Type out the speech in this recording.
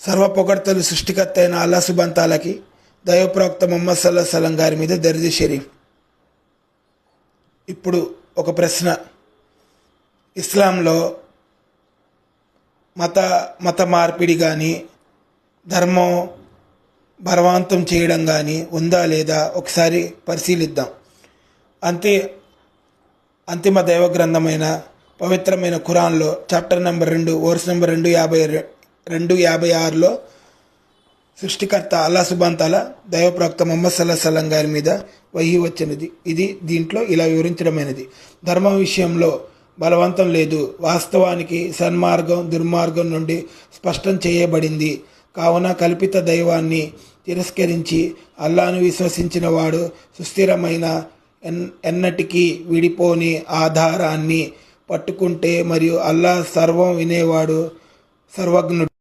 సర్వ పొగడ్తలు సృష్టికర్త అయిన అల్లా సుబంతాలకి, దైవప్రవక్త ముహమ్మద్ సల్లల్లాహు అలైహి వసల్లం గారి మీద దర్జీ షరీఫ్. ఇప్పుడు ఒక ప్రశ్న. ఇస్లాంలో మత మార్పిడి కానీ, ధర్మం బలవంతం చేయడం కానీ ఉందా లేదా ఒకసారి పరిశీలిద్దాం. అంతిమ దైవ గ్రంథమైన పవిత్రమైన ఖురాన్లో చాప్టర్ నెంబర్ 2 వర్స్ నెంబర్ 256లో సృష్టికర్త అల్లా సుబ్హానహు దైవ ప్రవక్త ముహమ్మద్ సల్లల్లాహు అలైహి వసల్లం గారి మీద వహీ వచ్చినది. ఇది దీంట్లో ఇలా వివరించడమైనది. ధర్మం విషయంలో బలవంతం లేదు. వాస్తవానికి సన్మార్గం దుర్మార్గం నుండి స్పష్టం చేయబడింది. కావున కల్పిత దైవాన్ని తిరస్కరించి అల్లాను విశ్వసించిన వాడు సుస్థిరమైన ఎన్నటికీ విడిపోని ఆధారాన్ని పట్టుకుంటే మరియు అల్లా సర్వం వినేవాడు, సర్వజ్ఞుడు.